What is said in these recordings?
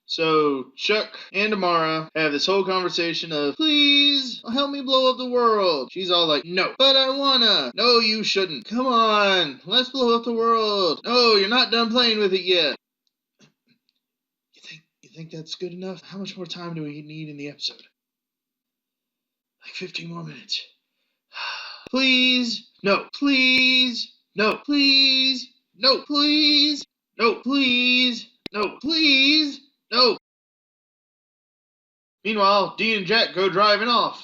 So Chuck and Amara have this whole conversation of, please, help me blow up the world. She's all like, no, but I wanna. No, you shouldn't. Come on, let's blow up the world. No, you're not done playing with it yet. You think that's good enough? How much more time do we need in the episode? Like 15 more minutes. Please, no, please, no, please, no, please, no, please, no, please, no. Meanwhile, Dean and Jack go driving off.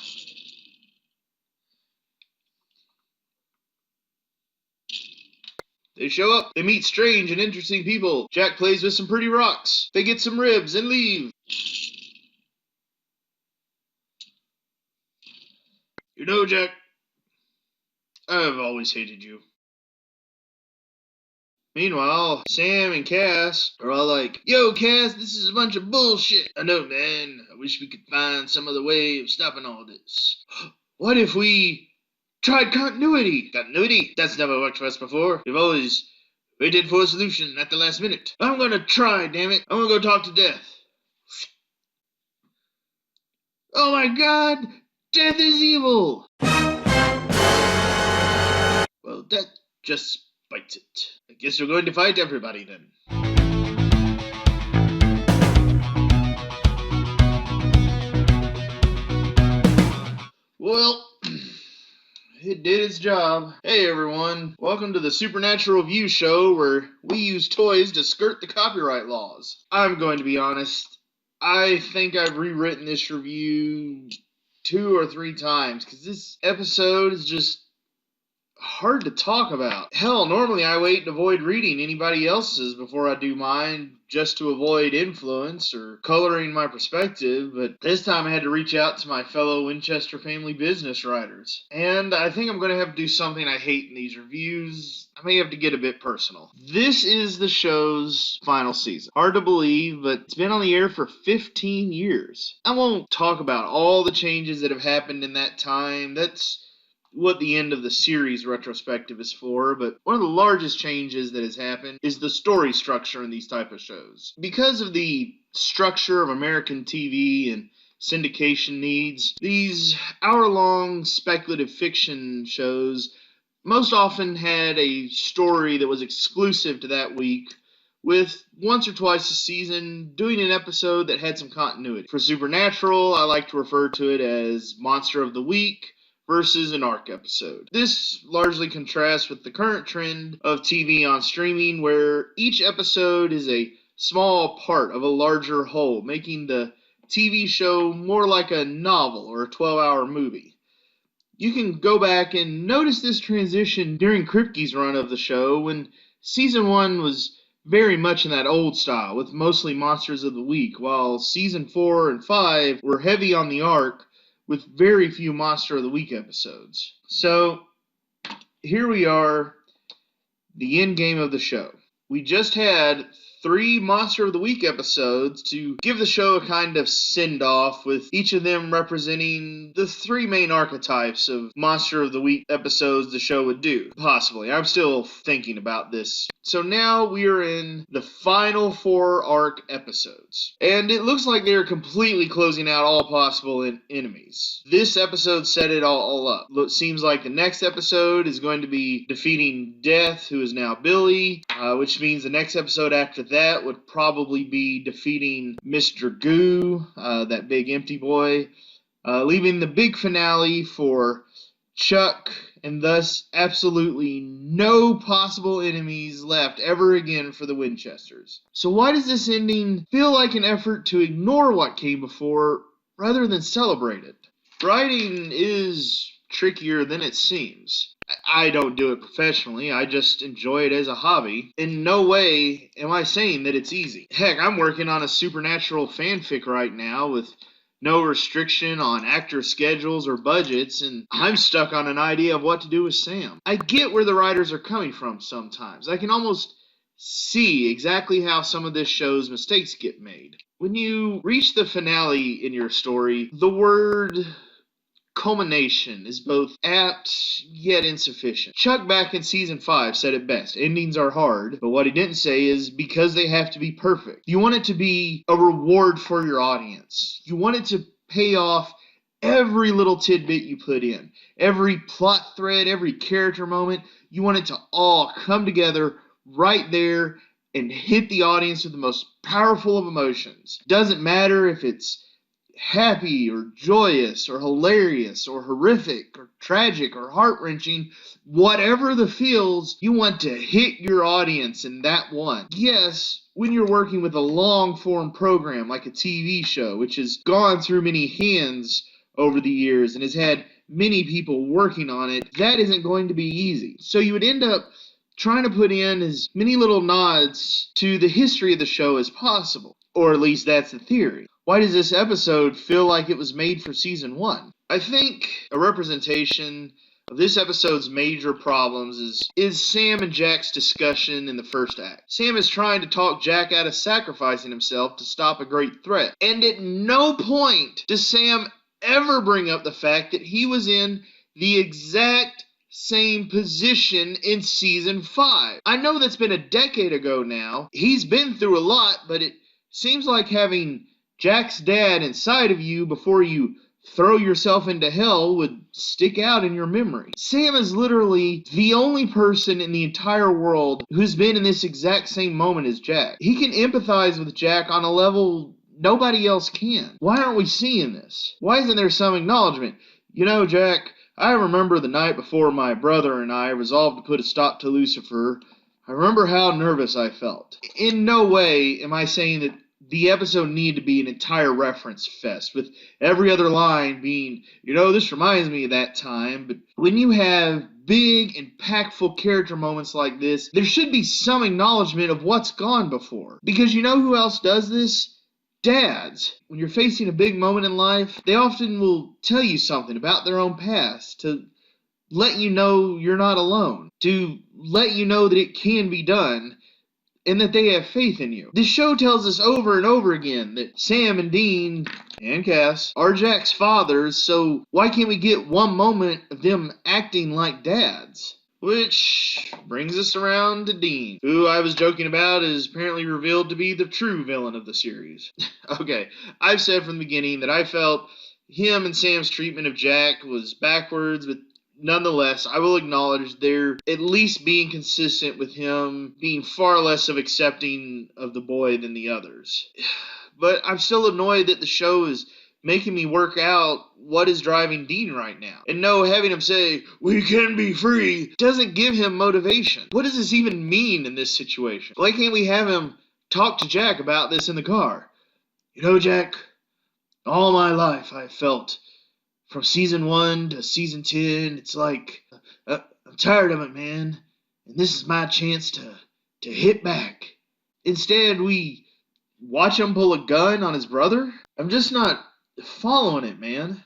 They show up, they meet strange and interesting people. Jack plays with some pretty rocks. They get some ribs and leave. You know, Jack, I've always hated you. Meanwhile, Sam and Cass are all like, yo, Cass, this is a bunch of bullshit. I know, man. I wish we could find some other way of stopping all this. What if we tried continuity? Continuity? That's never worked for us before. We've always waited for a solution at the last minute. I'm gonna try, damn it. I'm gonna go talk to Death. Oh my god! Death is evil! Well, that just bites it. I guess we're going to fight everybody then. Well, it did its job. Hey everyone, welcome to the Supernatural View Show where we use toys to skirt the copyright laws. I'm going to be honest, I think I've rewritten this review 2 or 3 times because this episode is just hard to talk about. Hell, normally I wait and avoid reading anybody else's before I do mine just to avoid influence or coloring my perspective, but this time I had to reach out to my fellow Winchester family business writers. And I think I'm going to have to do something I hate in these reviews. I may have to get a bit personal. This is the show's final season. Hard to believe, but it's been on the air for 15 years. I won't talk about all the changes that have happened in that time. That's what the end of the series retrospective is for, but one of the largest changes that has happened is the story structure in these type of shows. Because of the structure of American TV and syndication needs, these hour-long speculative fiction shows most often had a story that was exclusive to that week, with once or twice a season doing an episode that had some continuity. For Supernatural, I like to refer to it as Monster of the Week versus an arc episode. This largely contrasts with the current trend of TV on streaming, where each episode is a small part of a larger whole, making the TV show more like a novel or a 12-hour movie. You can go back and notice this transition during Kripke's run of the show, when season 1 was very much in that old style, with mostly Monsters of the Week, while season 4 and 5 were heavy on the arc, with very few Monster of the Week episodes. So, here we are, the Endgame of the show. We just had 3 Monster of the Week episodes to give the show a kind of send-off, with each of them representing the 3 main archetypes of Monster of the Week episodes the show would do. Possibly. I'm still thinking about this. So now we are in the final 4 arc episodes, and it looks like they are completely closing out all possible enemies. This episode set it all up. It seems like the next episode is going to be defeating Death, who is now Billy, which means the next episode after that would probably be defeating Mr. Goo, that big empty boy, leaving the big finale for Chuck, and thus absolutely no possible enemies left ever again for the Winchesters. So why does this ending feel like an effort to ignore what came before rather than celebrate it? Writing is trickier than it seems. I don't do it professionally, I just enjoy it as a hobby. In no way am I saying that it's easy. Heck, I'm working on a Supernatural fanfic right now with no restriction on actor schedules or budgets, and I'm stuck on an idea of what to do with Sam. I get where the writers are coming from sometimes. I can almost see exactly how some of this show's mistakes get made. When you reach the finale in your story, the word culmination is both apt yet insufficient. Chuck back in season 5 said it best. Endings are hard, but what he didn't say is because they have to be perfect. You want it to be a reward for your audience. You want it to pay off every little tidbit you put in. Every plot thread, every character moment, you want it to all come together right there and hit the audience with the most powerful of emotions. Doesn't matter if it's happy or joyous or hilarious or horrific or tragic or heart-wrenching, whatever the feels, you want to hit your audience in that one. Yes, when you're working with a long-form program like a TV show, which has gone through many hands over the years and has had many people working on it, that isn't going to be easy. So you would end up trying to put in as many little nods to the history of the show as possible. Or at least that's the theory. Why does this episode feel like it was made for season 1? I think a representation of this episode's major problems is Sam and Jack's discussion in the first act. Sam is trying to talk Jack out of sacrificing himself to stop a great threat. And at no point does Sam ever bring up the fact that he was in the exact same position in season 5. I know that's been a decade ago now. He's been through a lot, but it seems like having Jack's dad inside of you before you throw yourself into hell would stick out in your memory. Sam is literally the only person in the entire world who's been in this exact same moment as Jack. He can empathize with Jack on a level nobody else can. Why aren't we seeing this? Why isn't there some acknowledgement? You know, Jack, I remember the night before my brother and I resolved to put a stop to Lucifer. I remember how nervous I felt. In no way am I saying that the episode needed to be an entire reference fest, with every other line being, you know, this reminds me of that time. But when you have big, impactful character moments like this, there should be some acknowledgement of what's gone before. Because you know who else does this? Dads. When you're facing a big moment in life, they often will tell you something about their own past to let you know you're not alone, to let you know that it can be done, and that they have faith in you. This show tells us over and over again that Sam and Dean and Cass are Jack's fathers, so why can't we get one moment of them acting like dads? Which brings us around to Dean, who I was joking about is apparently revealed to be the true villain of the series. Okay, I've said from the beginning that I felt him and Sam's treatment of Jack was backwards, but nonetheless, I will acknowledge they're at least being consistent with him being far less of accepting of the boy than the others. But I'm still annoyed that the show is making me work out what is driving Dean right now. And no, having him say, we can be free, doesn't give him motivation. What does this even mean in this situation? Why can't we have him talk to Jack about this in the car? You know, Jack, all my life I felt from season 1 to season 10, it's like, I'm tired of it, man. And this is my chance to hit back. Instead, we watch him pull a gun on his brother. I'm just not following it, man.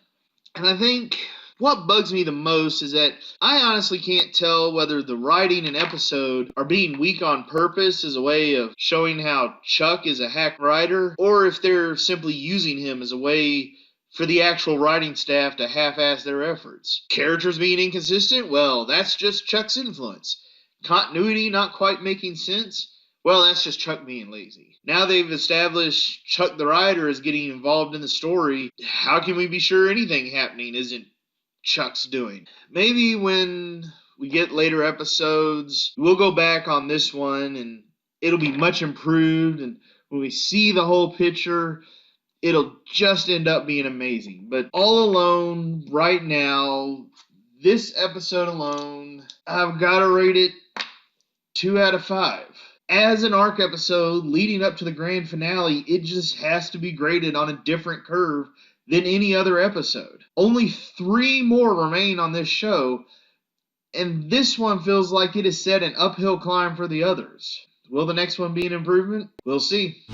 And I think what bugs me the most is that I honestly can't tell whether the writing and episode are being weak on purpose as a way of showing how Chuck is a hack writer, or if they're simply using him as a way for the actual writing staff to half-ass their efforts. Characters being inconsistent? Well, that's just Chuck's influence. Continuity not quite making sense? Well, that's just Chuck being lazy. Now they've established Chuck the writer is getting involved in the story, how can we be sure anything happening isn't Chuck's doing? Maybe when we get later episodes, we'll go back on this one and it'll be much improved, and when we see the whole picture, it'll just end up being amazing. But all alone, right now, this episode alone, I've got to rate it 2 out of 5. As an arc episode leading up to the grand finale, it just has to be graded on a different curve than any other episode. Only 3 more remain on this show, and this one feels like it has set an uphill climb for the others. Will the next one be an improvement? We'll see.